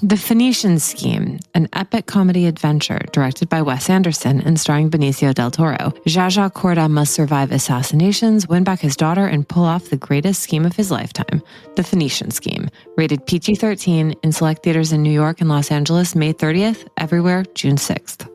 The Phoenician Scheme, an epic comedy adventure directed by Wes Anderson and starring Benicio del Toro. Zsa Zsa Corda must survive assassinations, win back his daughter, and pull off the greatest scheme of his lifetime, The Phoenician Scheme. Rated PG-13 in select theaters in New York and Los Angeles, May 30th, everywhere, June 6th.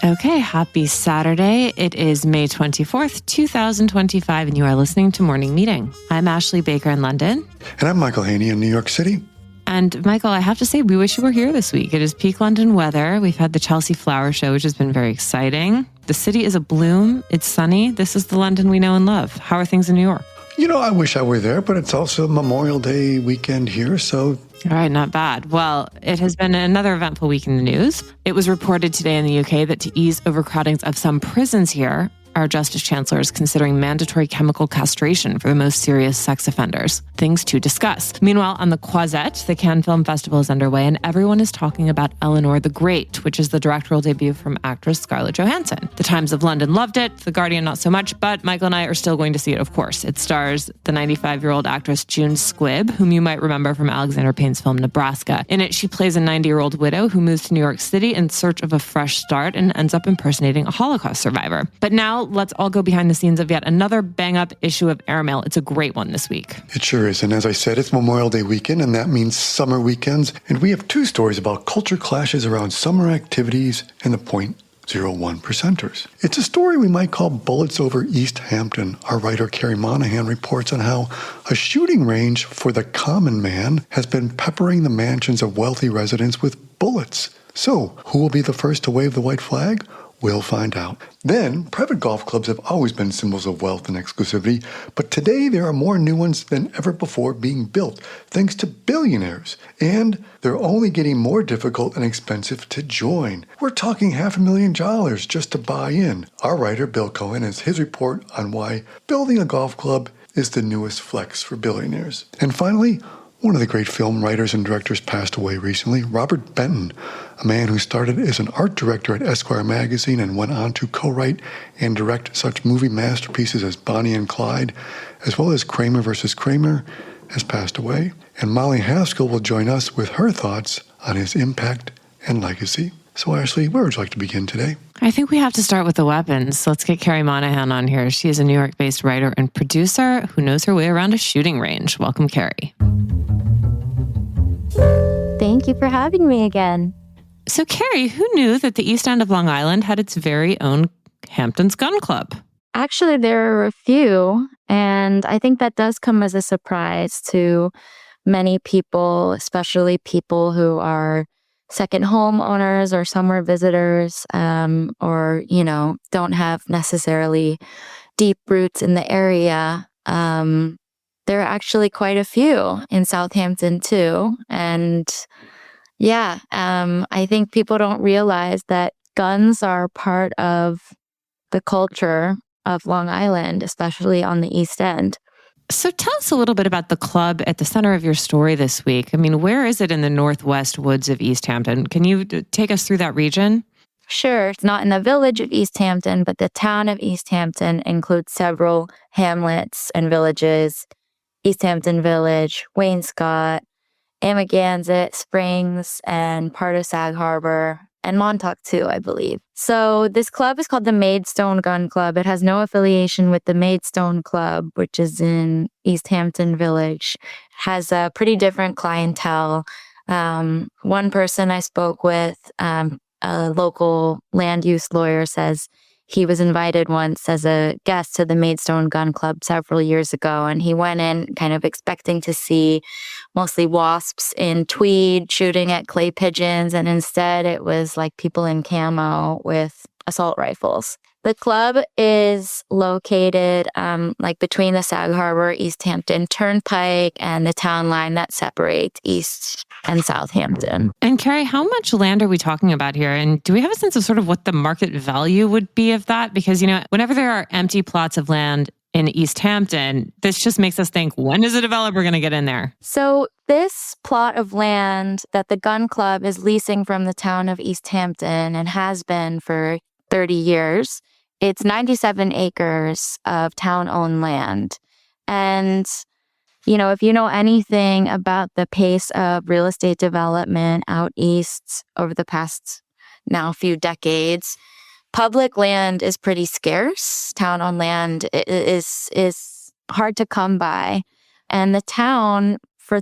Okay, happy Saturday. It is May 24th, 2025, and you are listening to Morning Meeting. I'm Ashley Baker in London. And I'm Michael Haney in New York City. And Michael, I have to say, we wish you were here this week. It is peak London weather. We've had the Chelsea Flower Show, which has been very exciting. The city is abloom. It's sunny. This is the London we know and love. How are things in New York? You know, I wish I were there, but it's also Memorial Day weekend here, so... All right, not bad. Well, it has been another eventful week in the news. It was reported today in the UK that to ease overcrowdings of some prisons here, our Justice Chancellor is considering mandatory chemical castration for the most serious sex offenders. Things to discuss. Meanwhile, on the Croisette, the Cannes Film Festival is underway, and everyone is talking about Eleanor the Great, which is the directorial debut from actress Scarlett Johansson. The Times of London loved it, The Guardian not so much, but Michael and I are still going to see it, of course. It stars the 95-year-old actress June Squibb, whom you might remember from Alexander Payne's film Nebraska. In it, she plays a 90-year-old widow who moves to New York City in search of a fresh start and ends up impersonating a Holocaust survivor. But now, let's all go behind the scenes of yet another bang-up issue of Airmail. It's a great one this week. It sure is. And as I said, it's Memorial Day weekend, and that means summer weekends. And we have two stories about culture clashes around summer activities and the 0.01 percenters. It's a story we might call Bullets Over East Hampton. Our writer Carrie Monahan reports on how a shooting range for the common man has been peppering the mansions of wealthy residents with bullets. So, who will be the first to wave the white flag? We'll find out. Then, private golf clubs have always been symbols of wealth and exclusivity, but today there are more new ones than ever before being built, thanks to billionaires. And they're only getting more difficult and expensive to join. We're talking $500,000 just to buy in. Our writer, Bill Cohen, has his report on why building a golf club is the newest flex for billionaires. And finally, one of the great film writers and directors passed away recently, Robert Benton, a man who started as an art director at Esquire magazine and went on to co-write and direct such movie masterpieces as Bonnie and Clyde, as well as Kramer versus Kramer, has passed away. And Molly Haskell will join us with her thoughts on his impact and legacy. So Ashley, where would you like to begin today? I think we have to start with the weapons. Let's get Carrie Monahan on here. She is a New York-based writer and producer who knows her way around a shooting range. Welcome, Carrie. Thank you for having me again. So, Carrie, who knew that the East End of Long Island had its very own Hamptons Gun Club? Actually, there are a few, and I think that does come as a surprise to many people, especially people who are second home owners or summer visitors, or, don't have necessarily deep roots in the area. There are actually quite a few in Southampton too. And I think people don't realize that guns are part of the culture of Long Island, especially on the East End. So tell us a little bit about the club at the center of your story this week. I mean, where is it in the northwest woods of East Hampton? Can you take us through that region? Sure. It's not in the village of East Hampton, but the town of East Hampton includes several hamlets and villages. East Hampton Village, Wainscott, Amagansett, Springs, and part of Sag Harbor, and Montauk too, I believe. So this club is called the Maidstone Gun Club. It has no affiliation with the Maidstone Club, which is in East Hampton Village. It has a pretty different clientele. One person I spoke with, a local land use lawyer, says he was invited once as a guest to the Maidstone Gun Club several years ago, and he went in kind of expecting to see mostly wasps in tweed shooting at clay pigeons, and instead it was like people in camo with assault rifles. The club is located like between the Sag Harbor, East Hampton Turnpike and the town line that separates East and Southampton. And Carrie, how much land are we talking about here? And do we have a sense of sort of what the market value would be of that? Because, whenever there are empty plots of land in East Hampton, this just makes us think, when is a developer going to get in there? So this plot of land that the gun club is leasing from the town of East Hampton and has been for 30 years, it's 97 acres of town-owned land. And, if you know anything about the pace of real estate development out east over the past now few decades, public land is pretty scarce. Town-owned land is hard to come by. And the town for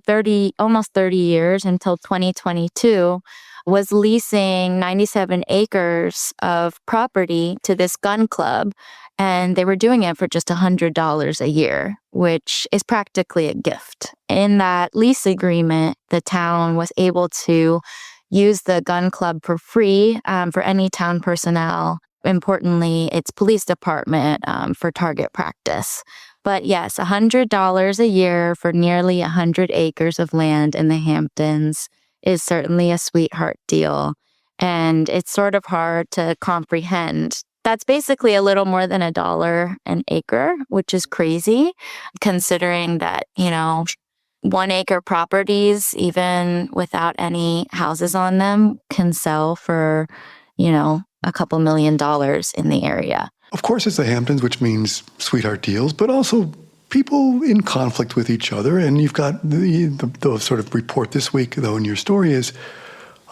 almost 30 years until 2022 was leasing 97 acres of property to this gun club. And they were doing it for just $100 a year, which is practically a gift. In that lease agreement, the town was able to use the gun club for free for any town personnel. Importantly, its police department for target practice. But yes, $100 a year for nearly 100 acres of land in the Hamptons is certainly a sweetheart deal. And it's sort of hard to comprehend. That's basically a little more than $1 an acre, which is crazy considering that, 1 acre properties, even without any houses on them, can sell for, a couple $1 million in the area. Of course, it's the Hamptons, which means sweetheart deals, but also people in conflict with each other. And you've got the sort of report this week, though, in your story is,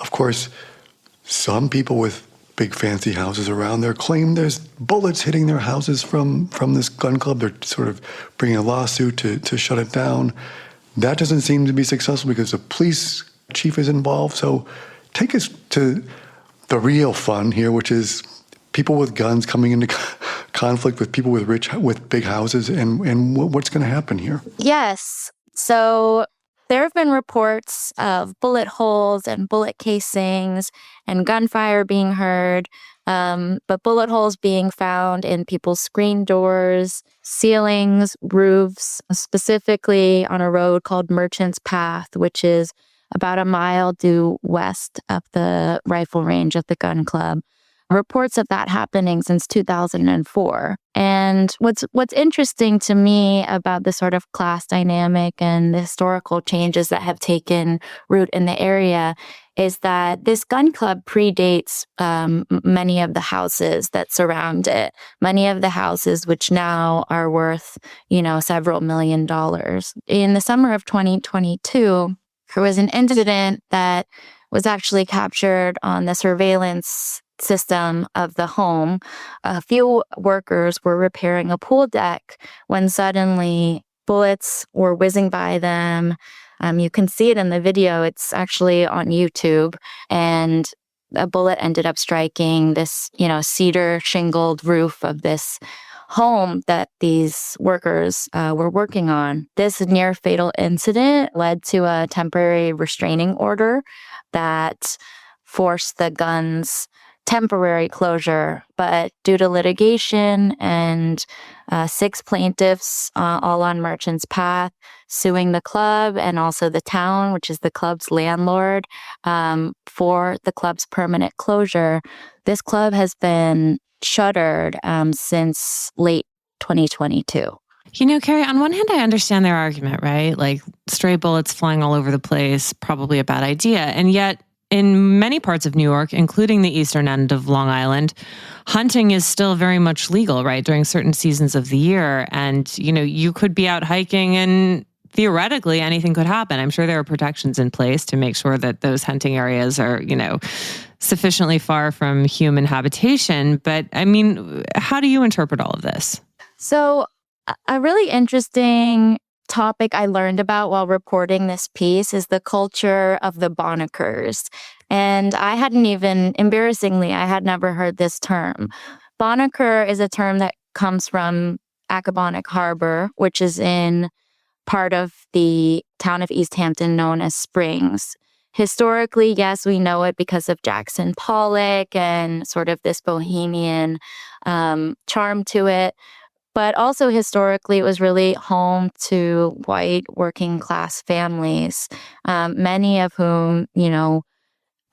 of course, some people with big fancy houses around there claim there's bullets hitting their houses from this gun club. They're sort of bringing a lawsuit to shut it down. That doesn't seem to be successful because the police chief is involved. So take us to the real fun here, which is people with guns coming into conflict with people with big houses, and what's going to happen here? Yes. So there have been reports of bullet holes and bullet casings and gunfire being heard, but bullet holes being found in people's screen doors, ceilings, roofs, specifically on a road called Merchants Path, which is about a mile due west of the rifle range of the gun club. Reports of that happening since 2004. And what's interesting to me about the sort of class dynamic and the historical changes that have taken root in the area is that this gun club predates many of the houses that surround it. Many of the houses which now are worth, several $1 million. In the summer of 2022, there was an incident that was actually captured on the surveillance system of the home. A few workers were repairing a pool deck when suddenly bullets were whizzing by them. You can see it in the video. It's actually on YouTube. And a bullet ended up striking this, cedar shingled roof of this home that these workers were working on. This near fatal incident led to a temporary restraining order that forced the gun's temporary closure, but due to litigation and 6 plaintiffs, all on Merchants Path, suing the club and also the town, which is the club's landlord, for the club's permanent closure. This club has been shuttered since late 2022. Carrie, on one hand, I understand their argument, right? Like stray bullets flying all over the place, probably a bad idea. And yet, in many parts of New York, including the eastern end of Long Island, hunting is still very much legal, right, during certain seasons of the year. And, you could be out hiking and theoretically anything could happen. I'm sure there are protections in place to make sure that those hunting areas are, sufficiently far from human habitation. But how do you interpret all of this? So a really interesting topic I learned about while reporting this piece is the culture of the Bonnickers. And I had never heard this term. Bonnicker is a term that comes from Accabonac Harbor, which is in part of the town of East Hampton known as Springs. historically, yes, we know it because of Jackson Pollock and sort of this bohemian charm to it. But also historically, it was really home to white working class families, many of whom,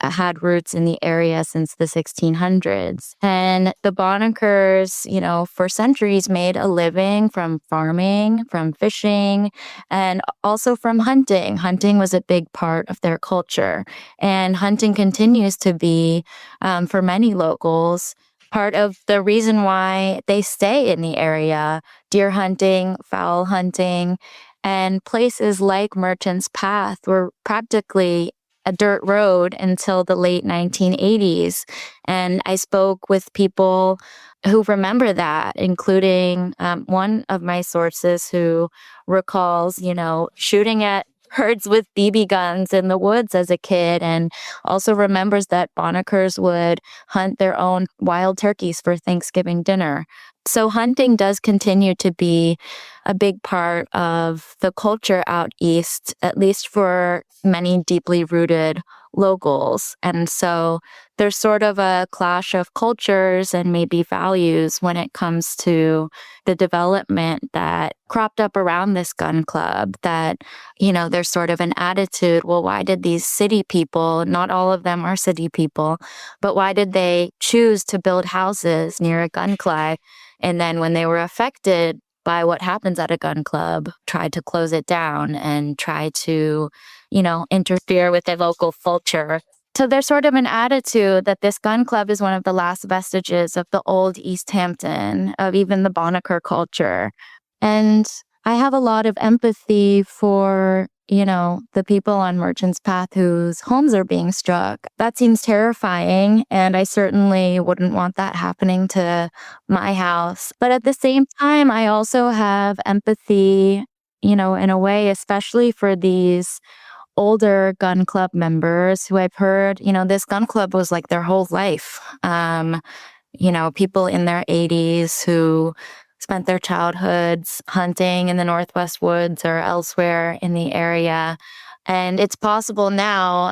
had roots in the area since the 1600s. And the Bonacres, for centuries made a living from farming, from fishing, and also from hunting. Hunting was a big part of their culture. And hunting continues to be, for many locals, part of the reason why they stay in the area. Deer hunting, fowl hunting, and places like Merchants Path were practically a dirt road until the late 1980s. And I spoke with people who remember that, including one of my sources who recalls, shooting at herds with BB guns in the woods as a kid, and also remembers that Bonacres would hunt their own wild turkeys for Thanksgiving dinner. So hunting does continue to be a big part of the culture out east, at least for many deeply rooted locals. And so there's sort of a clash of cultures and maybe values when it comes to the development that cropped up around this gun club, that, there's sort of an attitude, well, why did these city people, not all of them are city people, but why did they choose to build houses near a gun club? And then when they were affected by what happens at a gun club, tried to close it down and try to, interfere with the local culture. So there's sort of an attitude that this gun club is one of the last vestiges of the old East Hampton, of even the Bonacre culture. And I have a lot of empathy for, the people on Merchants Path whose homes are being struck. That seems terrifying, and I certainly wouldn't want that happening to my house. But at the same time, I also have empathy, in a way, especially for these older gun club members who I've heard, this gun club was like their whole life. People in their 80s who spent their childhoods hunting in the Northwest Woods or elsewhere in the area. And it's possible now,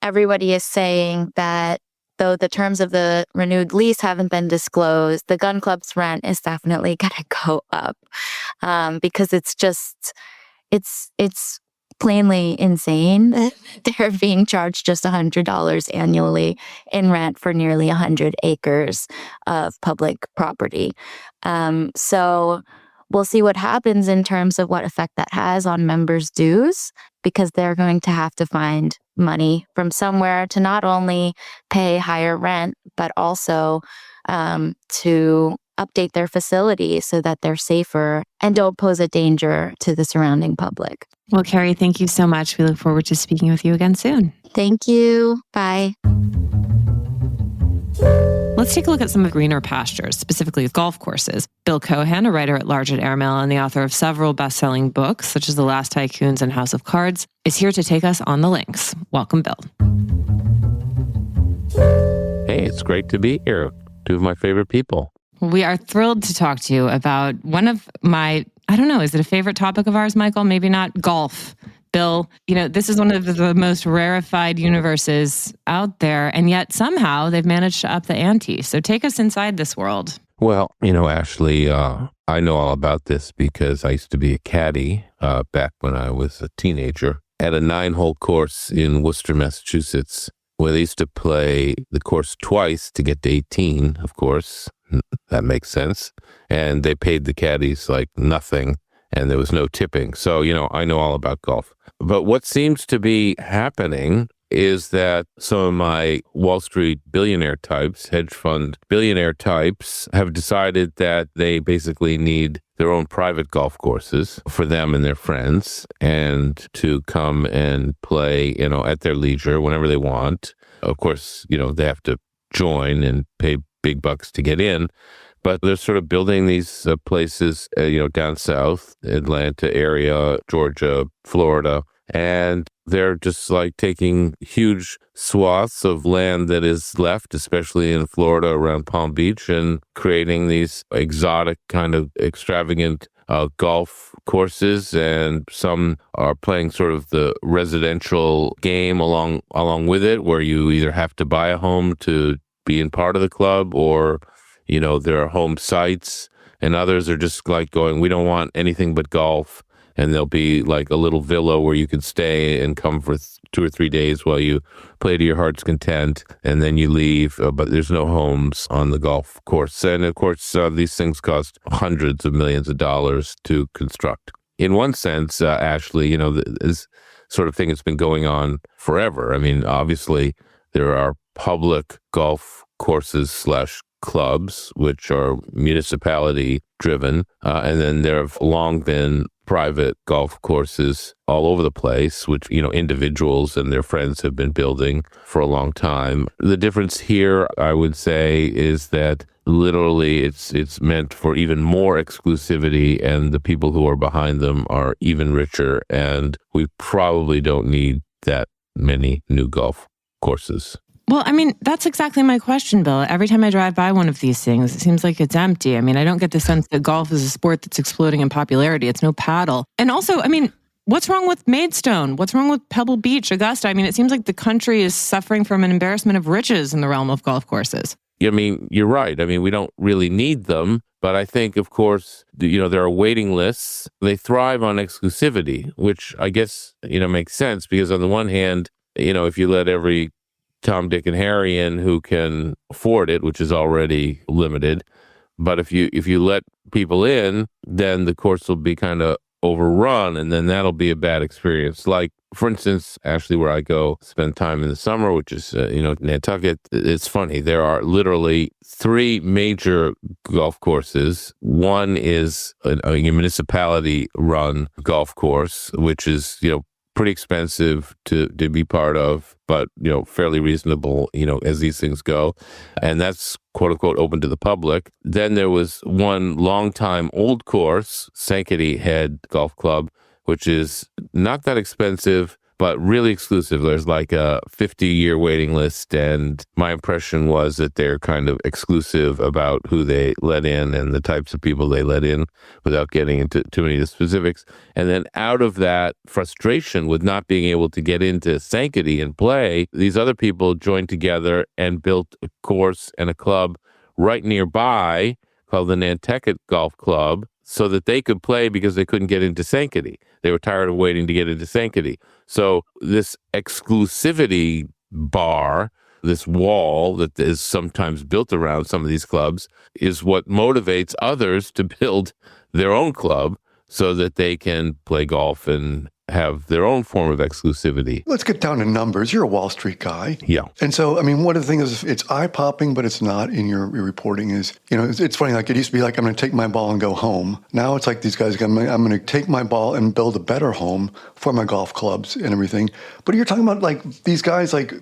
everybody is saying that though the terms of the renewed lease haven't been disclosed, the gun club's rent is definitely going to go up because it's plainly insane. They're being charged just $100 annually in rent for nearly 100 acres of public property. So we'll see what happens in terms of what effect that has on members' dues, because they're going to have to find money from somewhere to not only pay higher rent, but also to update their facilities so that they're safer and don't pose a danger to the surrounding public. Well, Carrie, thank you so much. We look forward to speaking with you again soon. Thank you. Bye. Let's take a look at some of greener pastures, specifically golf courses. Bill Cohan, a writer at large at Airmail and the author of several best-selling books, such as The Last Tycoons and House of Cards, is here to take us on the links. Welcome, Bill. Hey, it's great to be here. Two of my favorite people. We are thrilled to talk to you about one of my, is it a favorite topic of ours, Michael? Maybe not. Golf. Bill, this is one of the most rarefied universes out there, and yet somehow they've managed to up the ante. So take us inside this world. Well, Ashley, I know all about this because I used to be a caddy back when I was a teenager at a 9-hole course in Worcester, Massachusetts, where they used to play the course twice to get to 18, of course. That makes sense. And they paid the caddies like nothing, and there was no tipping. So, I know all about golf. But what seems to be happening is that some of my Wall Street billionaire types, hedge fund billionaire types, have decided that they basically need their own private golf courses for them and their friends, and to come and play, at their leisure whenever they want. Of course, they have to join and pay big bucks to get in, but they're sort of building these places, down south, Atlanta area, Georgia, Florida, and they're just like taking huge swaths of land that is left, especially in Florida around Palm Beach, and creating these exotic kind of extravagant golf courses, and some are playing sort of the residential game along with it, where you either have to buy a home to be in part of the club, or there are home sites, and others are just like going, we don't want anything but golf. And there'll be like a little villa where you can stay and come for 2 or 3 days while you play to your heart's content, and then you leave. But there's no homes on the golf course. And of course, these things cost hundreds of millions of dollars to construct. In one sense, Ashley, this sort of thing has been going on forever. I mean, obviously, there are public golf courses / clubs, which are municipality driven. And then there have long been private golf courses all over the place, which, individuals and their friends have been building for a long time. The difference here, I would say, is that literally it's meant for even more exclusivity, and the people who are behind them are even richer. And we probably don't need that many new golf courses. Well, I mean, that's exactly my question, Bill. Every time I drive by one of these things, it seems like it's empty. I mean, I don't get the sense that golf is a sport that's exploding in popularity. It's no paddle. And also, I mean, what's wrong with Maidstone? What's wrong with Pebble Beach, Augusta? I mean, it seems like the country is suffering from an embarrassment of riches in the realm of golf courses. I mean, you're right. I mean, we don't really need them. But I think, of course, there are waiting lists. They thrive on exclusivity, which I guess, makes sense, because on the one hand, if you let every Tom, Dick, and Harry in who can afford it, which is already limited. But if you let people in, then the course will be kind of overrun, and then that'll be a bad experience. Like, for instance, Ashley, where I go spend time in the summer, which is, Nantucket, it's funny. There are literally 3 major golf courses. One is a municipality-run golf course, which is, pretty expensive to be part of, but, fairly reasonable, as these things go. And that's, quote unquote, open to the public. Then there was one longtime old course, Sankaty Head Golf Club, which is not that expensive, but really exclusive. There's like a 50-year waiting list. And my impression was that they're kind of exclusive about who they let in and the types of people they let in, without getting into too many of the specifics. And then out of that frustration with not being able to get into Sankaty and play, these other people joined together and built a course and a club right nearby called the Nantucket Golf Club, so that they could play because they couldn't get into Sankaty. They were tired of waiting to get into Sankaty. So this exclusivity bar, this wall that is sometimes built around some of these clubs, is what motivates others to build their own club so that they can play golf and have their own form of exclusivity. Let's get down to numbers. You're a Wall Street guy. Yeah. And so, I mean, one of the things is, it's eye-popping, but it's not in your reporting, is, it's funny, like it used to be like, I'm going to take my ball and go home. Now it's like these guys, I'm going to take my ball and build a better home for my golf clubs and everything. But you're talking about like these guys, like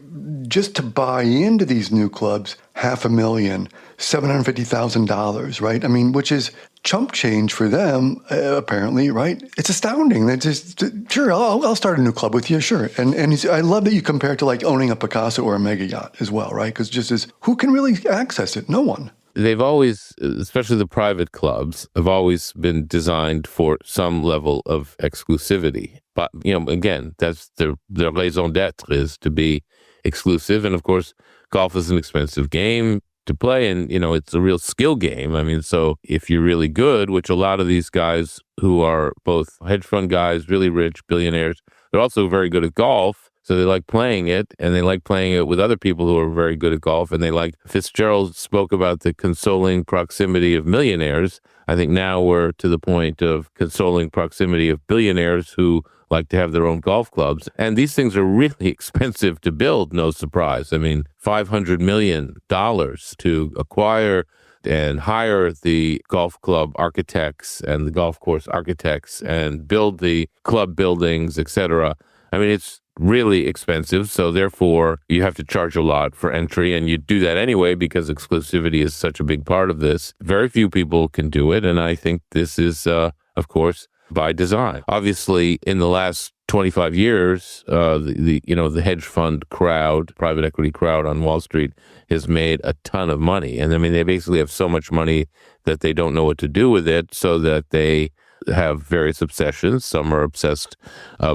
just to buy into these new clubs, $500,000, $750,000, right? I mean, which is chump change for them, apparently, right? It's astounding. They just, sure, I'll start a new club with you, sure. And I love that you compare it to like owning a Picasso or a mega yacht as well, right? Because just as, who can really access it? No one. They've always, especially the private clubs, have always been designed for some level of exclusivity. But, again, that's their raison d'etre, is to be exclusive. And of course, golf is an expensive game to play, and it's a real skill game. I mean, so if you're really good, which a lot of these guys who are both hedge fund guys, really rich, billionaires, they're also very good at golf. So they like playing it, and they like playing it with other people who are very good at golf. And Fitzgerald spoke about the consoling proximity of millionaires. I think now we're to the point of consoling proximity of billionaires who like to have their own golf clubs. And these things are really expensive to build, no surprise. I mean, $500 million to acquire and hire the golf club architects and the golf course architects and build the club buildings, etc. I mean, it's really expensive. So therefore, you have to charge a lot for entry. And you do that anyway because exclusivity is such a big part of this. Very few people can do it. And I think this is, of course, by design. Obviously, in the last 25 years, the hedge fund crowd, private equity crowd on Wall Street has made a ton of money. And I mean, they basically have so much money that they don't know what to do with it, so that they have various obsessions. Some are obsessed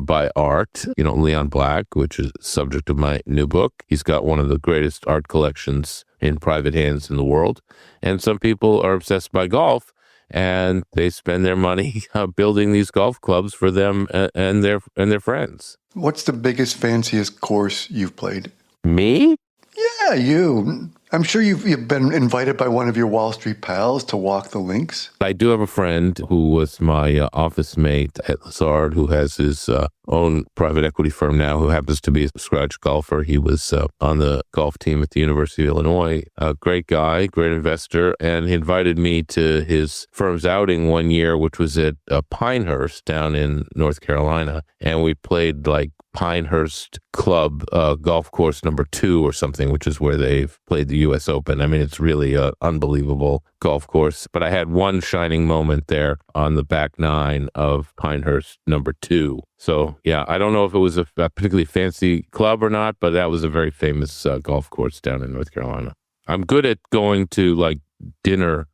by art. Leon Black, which is the subject of my new book. He's got one of the greatest art collections in private hands in the world. And some people are obsessed by golf, and they spend their money building these golf clubs for them and their friends. What's the biggest, fanciest course you've played? Me? Yeah, you. I'm sure you've been invited by one of your Wall Street pals to walk the links. I do have a friend who was my office mate at Lazard, who has his own private equity firm now, who happens to be a scratch golfer. He was on the golf team at the University of Illinois. A great guy, great investor, and he invited me to his firm's outing one year, which was at Pinehurst down in North Carolina. And we played like Pinehurst Club golf course number 2 or something, which is where they've played the U.S. Open. I mean, it's really an unbelievable golf course. But I had one shining moment there on the back 9 of Pinehurst number 2. So, yeah, I don't know if it was a particularly fancy club or not, but that was a very famous golf course down in North Carolina. I'm good at going to like dinner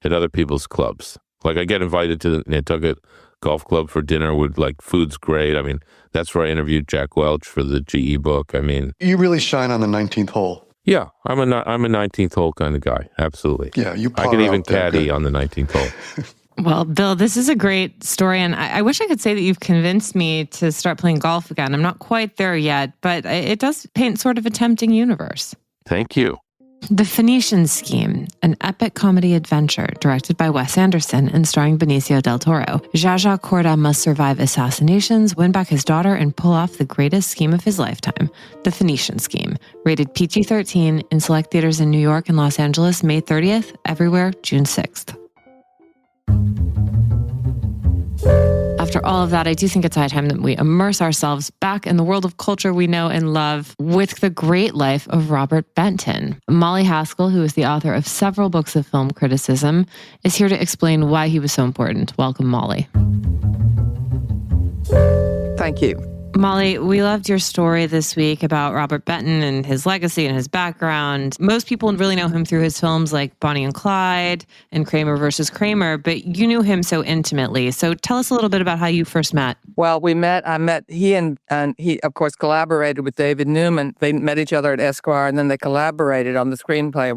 at other people's clubs. Like I get invited to the Nantucket Golf Club for dinner with like food's great. I mean, that's where I interviewed Jack Welch for the GE book. I mean, you really shine on the 19th hole. Yeah, I'm a 19th hole kind of guy. Absolutely. Yeah, I can even caddy on the 19th hole. Well, Bill, this is a great story, and I wish I could say that you've convinced me to start playing golf again. I'm not quite there yet, but it does paint sort of a tempting universe. Thank you. The Phoenician Scheme, an epic comedy adventure directed by Wes Anderson and starring Benicio del Toro. Zsa Zsa Corda must survive assassinations, win back his daughter, and pull off the greatest scheme of his lifetime, The Phoenician Scheme. Rated PG-13 in select theaters in New York and Los Angeles, May 30th, everywhere, June 6th. After all of that, I do think it's high time that we immerse ourselves back in the world of culture we know and love with the great life of Robert Benton. Molly Haskell, who is the author of several books of film criticism, is here to explain why he was so important. Welcome, Molly. Thank you. Molly, we loved your story this week about Robert Benton and his legacy and his background. Most people really know him through his films like Bonnie and Clyde and Kramer versus Kramer, but you knew him so intimately. So tell us a little bit about how you first met. Well, he and he, of course, collaborated with David Newman. They met each other at Esquire, and then they collaborated on the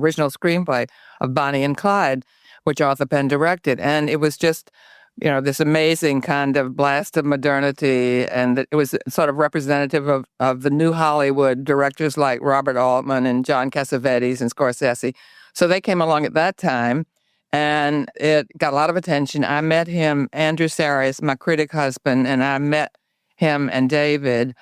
original screenplay of Bonnie and Clyde, which Arthur Penn directed. And it was just this amazing kind of blast of modernity, and it was sort of representative of the new Hollywood directors like Robert Altman and John Cassavetes and Scorsese. So they came along at that time, and it got a lot of attention. I met him, Andrew Sarris, my critic husband, and I met him and David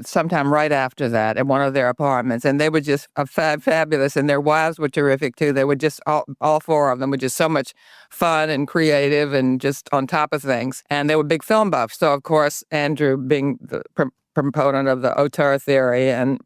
sometime right after that at one of their apartments. And they were just fabulous. And their wives were terrific too. They were just, all 4 of them were just so much fun and creative and just on top of things. And they were big film buffs. So of course, Andrew being the proponent of the auteur theory, and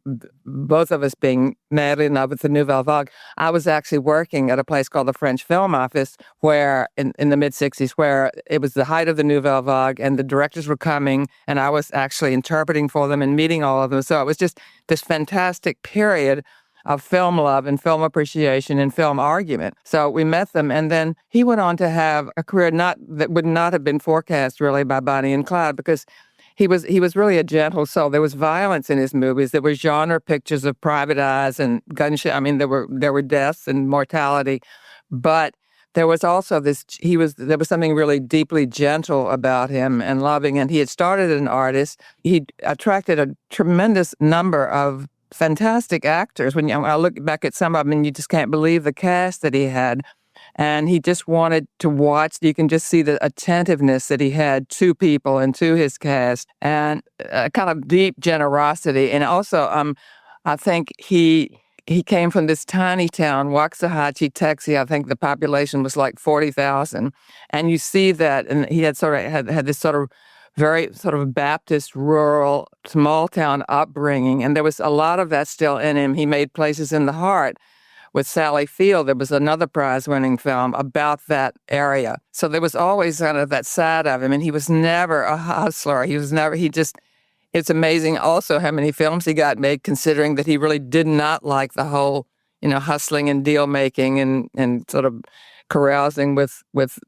both of us being madly in love with the Nouvelle Vague. I was actually working at a place called the French Film Office, where in the mid-'60s, where it was the height of the Nouvelle Vague, and the directors were coming, and I was actually interpreting for them and meeting all of them. So it was just this fantastic period of film love and film appreciation and film argument. So we met them, and then he went on to have a career that would not have been forecast really by Bonnie and Clyde, because he was really a gentle soul. There was violence in his movies. There were genre pictures of private eyes and gunshot. I mean, there were deaths and mortality, but there was also there was something really deeply gentle about him and loving. And he had started as an artist. He attracted a tremendous number of fantastic actors. When I look back at some of them, and you just can't believe the cast that he had. And he just wanted to watch. You can just see the attentiveness that he had to people and to his cast, and a kind of deep generosity. And also, I think he came from this tiny town, Waxahachie, Texas. I think the population was like 40,000. And you see that, and he had had this sort of very sort of Baptist, rural, small town upbringing. And there was a lot of that still in him. He made Places in the Heart with Sally Field. There was another prize-winning film about that area. So there was always kind of that side of him, and he was never a hustler. It's amazing also how many films he got made, considering that he really did not like the whole, hustling and deal-making and sort of carousing with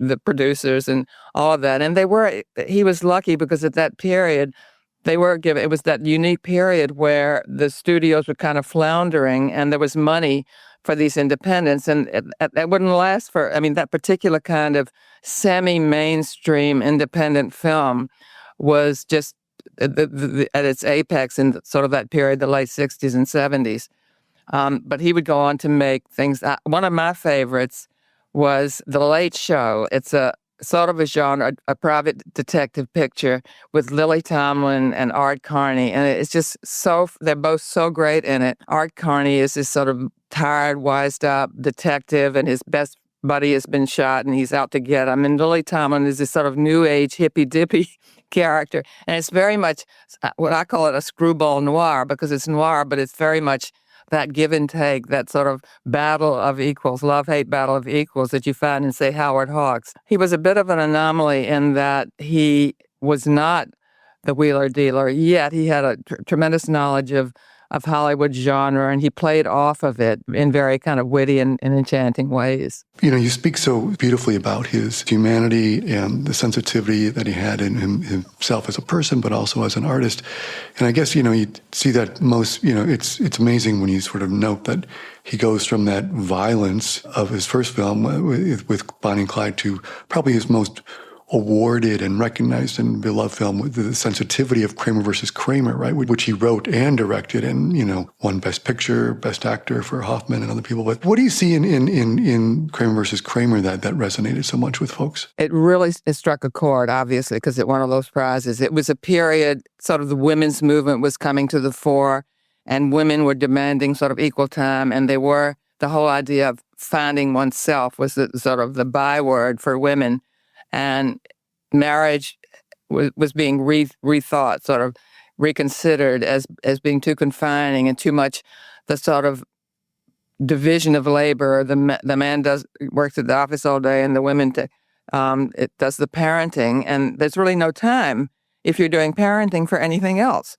the producers and all of that. And he was lucky because at that period, it was that unique period where the studios were kind of floundering and there was money for these independents. And that wouldn't last that particular kind of semi-mainstream independent film was just at its apex in sort of that period, the late 60s and 70s. But he would go on to make things. One of my favorites was The Late Show. It's a sort of a genre, a private detective picture with Lily Tomlin and Art Carney. And it's just they're both so great in it. Art Carney is this sort of tired, wised up detective, and his best buddy has been shot and he's out to get him. And Lily Tomlin is this sort of new age hippy-dippy character. And it's very much what I call it a screwball noir, because it's noir, but it's very much that give and take, that sort of battle of equals, love-hate battle of equals that you find in, say, Howard Hawks. He was a bit of an anomaly in that he was not the wheeler dealer, yet he had a tremendous knowledge of Hollywood genre, and he played off of it in very kind of witty and enchanting ways. You speak so beautifully about his humanity and the sensitivity that he had in himself as a person, but also as an artist. And I guess, you see that it's amazing when you sort of note that he goes from that violence of his first film with Bonnie and Clyde to probably his most awarded and recognized and beloved film with the sensitivity of Kramer versus Kramer, right? Which he wrote and directed and, won Best Picture, Best Actor for Hoffman and other people. But what do you see in Kramer versus Kramer that resonated so much with folks? It struck a chord, obviously, because it won all those prizes. It was a period, sort of the women's movement was coming to the fore and women were demanding sort of equal time. And the whole idea of finding oneself was sort of the byword for women. And marriage was being rethought, sort of reconsidered as being too confining and too much the sort of division of labor. The man works at the office all day, and the women it does the parenting. And there's really no time if you're doing parenting for anything else.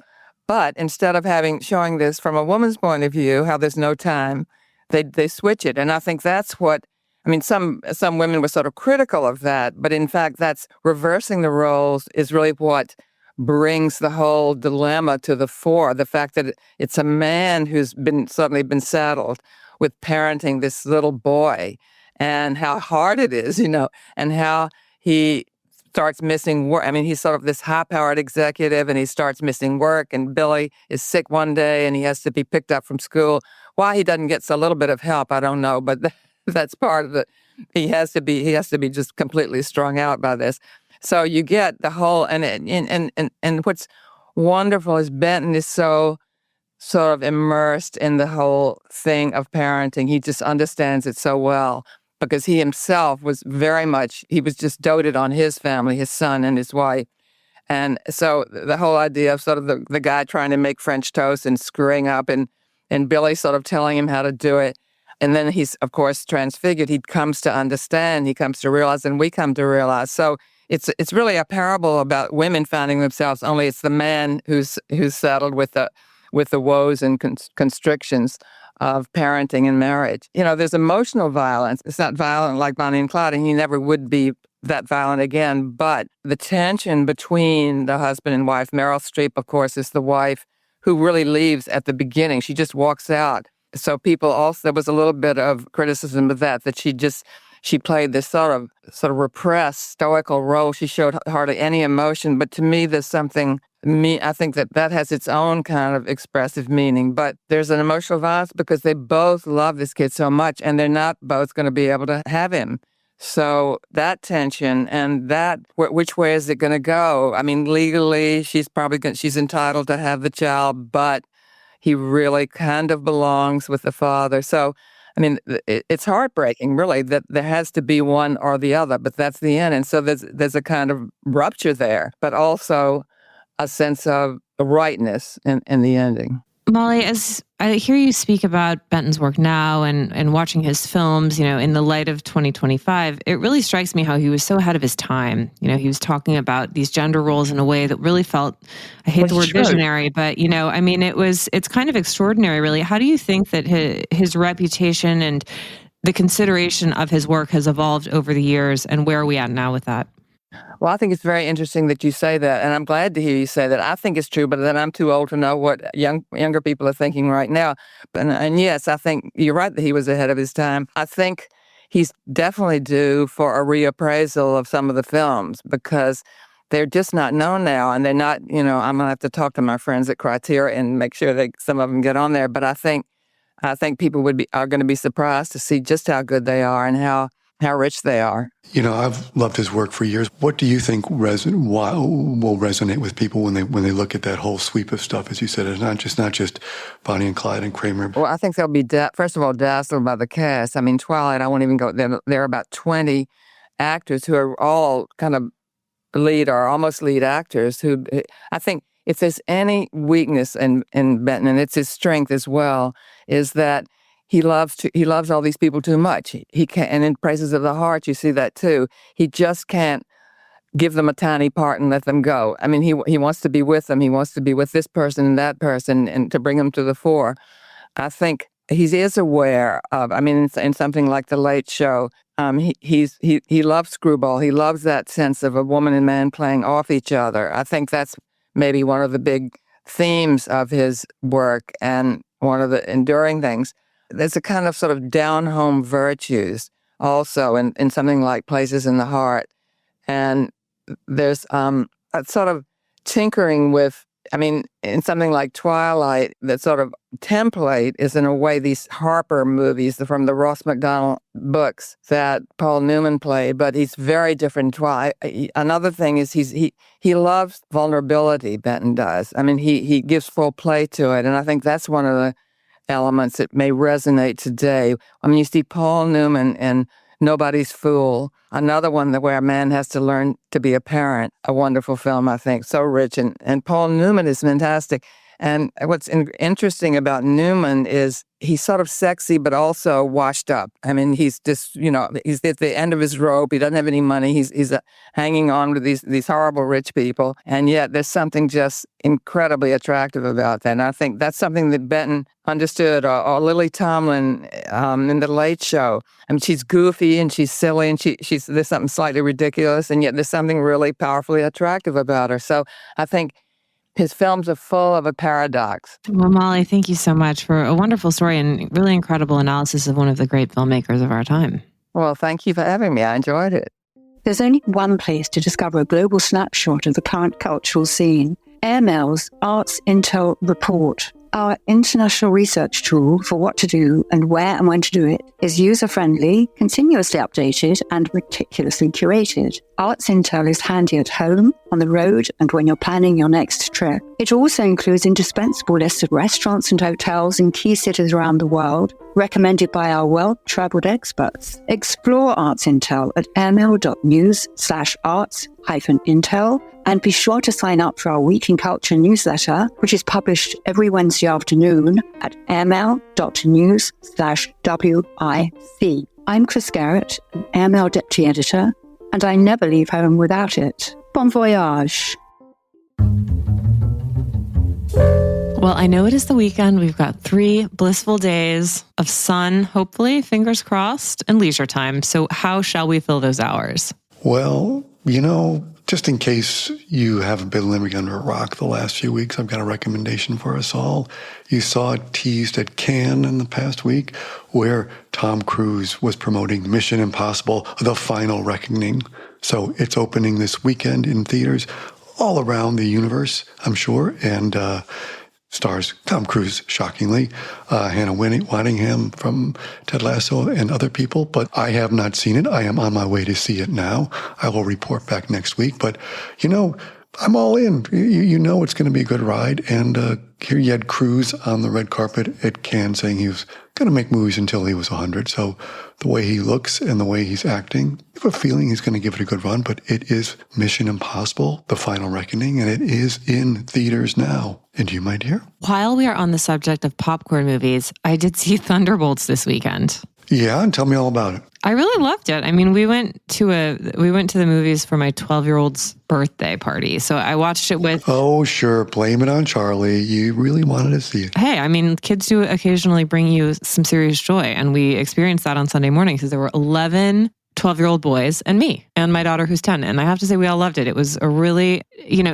But instead of showing this from a woman's point of view, how there's no time, they switch it. And I think that's what. Some women were sort of critical of that, but in fact, that's reversing the roles is really what brings the whole dilemma to the fore. The fact that it's a man who's suddenly been saddled with parenting this little boy, and how hard it is, and how he starts missing work. He's sort of this high-powered executive, and he starts missing work, and Billy is sick one day, and he has to be picked up from school. Why he doesn't get a little bit of help, I don't know, but that's part of it. He has to be just completely strung out by this. So you get the whole and what's wonderful is Benton is so sort of immersed in the whole thing of parenting. He just understands it so well because he himself was he was just doted on his family, his son and his wife. And so the whole idea of sort of the guy trying to make French toast and screwing up and Billy sort of telling him how to do it. And then he's, of course, transfigured. He comes to understand. He comes to realize, and we come to realize. So it's really a parable about women finding themselves. Only it's the man who's saddled with the woes and constrictions of parenting and marriage. There's emotional violence. It's not violent like Bonnie and Clyde, and he never would be that violent again. But the tension between the husband and wife. Meryl Streep, of course, is the wife who really leaves at the beginning. She just walks out. So people also, there was a little bit of criticism of that she played this sort of repressed, stoical role. She showed hardly any emotion. But to me, there's something, I think that has its own kind of expressive meaning. But there's an emotional violence because they both love this kid so much and they're not both going to be able to have him. So that tension and which way is it going to go? Legally, she's entitled to have the child, but he really kind of belongs with the father. So, it's heartbreaking, really, that there has to be one or the other, but that's the end. And so there's a kind of rupture there, but also a sense of rightness in the ending. Molly, as I hear you speak about Benton's work now and watching his films, in the light of 2025, it really strikes me how he was so ahead of his time. He was talking about these gender roles in a way that really felt, I hate the word visionary, but, it's kind of extraordinary, really. How do you think that his reputation and the consideration of his work has evolved over the years, and where are we at now with that? Well, I think it's very interesting that you say that, and I'm glad to hear you say that. I think it's true, but then I'm too old to know what younger people are thinking right now. And yes, I think you're right that he was ahead of his time. I think he's definitely due for a reappraisal of some of the films because they're just not known now, and they're not. I'm gonna have to talk to my friends at Criterion and make sure that some of them get on there. But I think people are going to be surprised to see just how good they are and how rich they are. I've loved his work for years. What do you think will resonate with people when they look at that whole sweep of stuff? As you said, it's not just Bonnie and Clyde and Kramer. Well, I think they'll be first of all dazzled by the cast. I mean, Twilight. I won't even go there. There are about 20 actors who are all kind of lead or almost lead actors. Who I think if there's any weakness in Benton, and it's his strength as well, is that he loves all these people too much. He can't, and in Praises of the Heart, you see that too. He just can't give them a tiny part and let them go. I mean, he wants to be with them. He wants to be with this person and that person, and to bring them to the fore. I think he is aware of. I mean, in something like The Late Show, he loves Screwball. He loves that sense of a woman and man playing off each other. I think that's maybe one of the big themes of his work and one of the enduring things. There's a kind of sort of down-home virtues also in something like Places in the Heart. And there's a sort of tinkering with, in something like Twilight, that sort of template is in a way these Harper movies from the Ross Macdonald books that Paul Newman played, but he's very different in Twilight. Another thing is he loves vulnerability, Benton does. I mean, he gives full play to it, and I think that's one of the elements that may resonate today. I mean, you see Paul Newman in Nobody's Fool, another one where a man has to learn to be a parent, a wonderful film, I think, so rich. And Paul Newman is fantastic. And what's interesting about Newman is he's sort of sexy, but also washed up. I mean, he's just, he's at the end of his rope. He doesn't have any money. He's hanging on to these horrible rich people. And yet there's something just incredibly attractive about that. And I think that's something that Benton understood, or Lily Tomlin in The Late Show. I mean, she's goofy and she's silly and there's something slightly ridiculous, and yet there's something really powerfully attractive about her. So I think his films are full of a paradox. Well, Molly, thank you so much for a wonderful story and really incredible analysis of one of the great filmmakers of our time. Well, thank you for having me. I enjoyed it. There's only one place to discover a global snapshot of the current cultural scene. Airmail's Arts Intel Report. Our international research tool for what to do and where and when to do it is user-friendly, continuously updated, and meticulously curated. Arts Intel is handy at home, on the road, and when you're planning your next trip. It also includes indispensable lists of restaurants and hotels in key cities around the world, recommended by our well-traveled experts. Explore Arts Intel at airmail.news/arts-intel, and be sure to sign up for our Week in Culture newsletter, which is published every Wednesday afternoon at airmail.news/WIC. I'm Chris Garrett, an Airmail Deputy Editor, and I never leave home without it. Bon voyage. Well, I know it is the weekend. We've got 3 blissful days of sun, hopefully, fingers crossed, and leisure time. So how shall we fill those hours? Well, just in case you haven't been living under a rock the last few weeks, I've got a recommendation for us all. You saw it teased at Cannes in the past week, where Tom Cruise was promoting Mission Impossible: The Final Reckoning. So it's opening this weekend in theaters all around the universe, I'm sure, and stars Tom Cruise, shockingly, Hannah Waddingham from Ted Lasso, and other people. But I have not seen it. I am on my way to see it now. I will report back next week. But, I'm all in. You know it's going to be a good ride. And here you had Cruise on the red carpet at Cannes saying he was going to make movies until he was 100. So the way he looks and the way he's acting, I have a feeling he's going to give it a good run. But it is Mission Impossible: The Final Reckoning, and it is in theaters now. And you might hear. While we are on the subject of popcorn movies, I did see Thunderbolts this weekend. Yeah, and tell me all about it. I really loved it. I mean, we went to the movies for my 12-year-old's birthday party. So I watched it with... Oh, sure. Blame it on Charlie. You really wanted to see it. Hey, I mean, kids do occasionally bring you some serious joy. And we experienced that on Sunday morning because there were 11 12-year-old boys and me and my daughter who's 10. And I have to say, we all loved it. It was a really,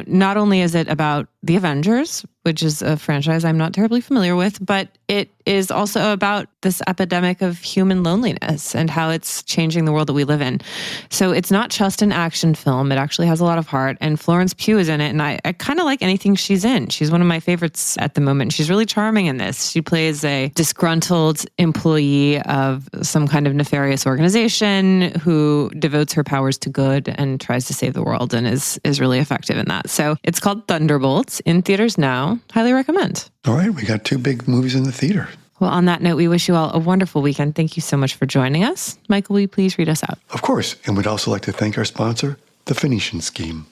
not only is it about the Avengers, which is a franchise I'm not terribly familiar with, but it is also about this epidemic of human loneliness and how it's changing the world that we live in. So it's not just an action film. It actually has a lot of heart. And Florence Pugh is in it. And I kind of like anything she's in. She's one of my favorites at the moment. She's really charming in this. She plays a disgruntled employee of some kind of nefarious organization who devotes her powers to good and tries to save the world and is really effective in that. So it's called Thunderbolts, in theaters now. Highly recommend. All right, we got 2 big movies in the theater. Well, on that note, we wish you all a wonderful weekend. Thank you so much for joining us. Michael, will you please read us out? Of course, and we'd also like to thank our sponsor, The Phoenician Scheme.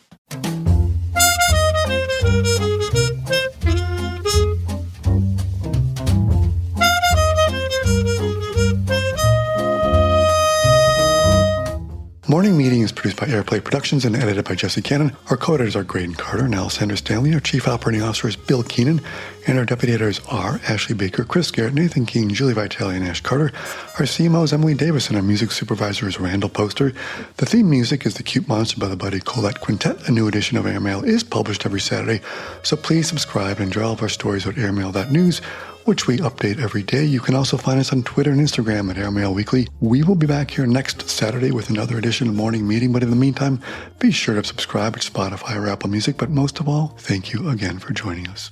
Morning Meeting is produced by Airplay Productions and edited by Jesse Cannon. Our co-editors are Graydon Carter and Alessandra Stanley. Our Chief Operating Officer is Bill Keenan. And our deputy editors are Ashley Baker, Chris Garrett, Nathan King, Julie Vitale, and Ash Carter. Our CMO is Emily Davis, and our music supervisor is Randall Poster. The theme music is The Cute Monster by the Buddy Collette Quintet. A new edition of Airmail is published every Saturday, so please subscribe and enjoy all of our stories at airmail.news, which we update every day. You can also find us on Twitter and Instagram at Airmail Weekly. We will be back here next Saturday with another edition of Morning Meeting, but in the meantime, be sure to subscribe at Spotify or Apple Music. But most of all, thank you again for joining us.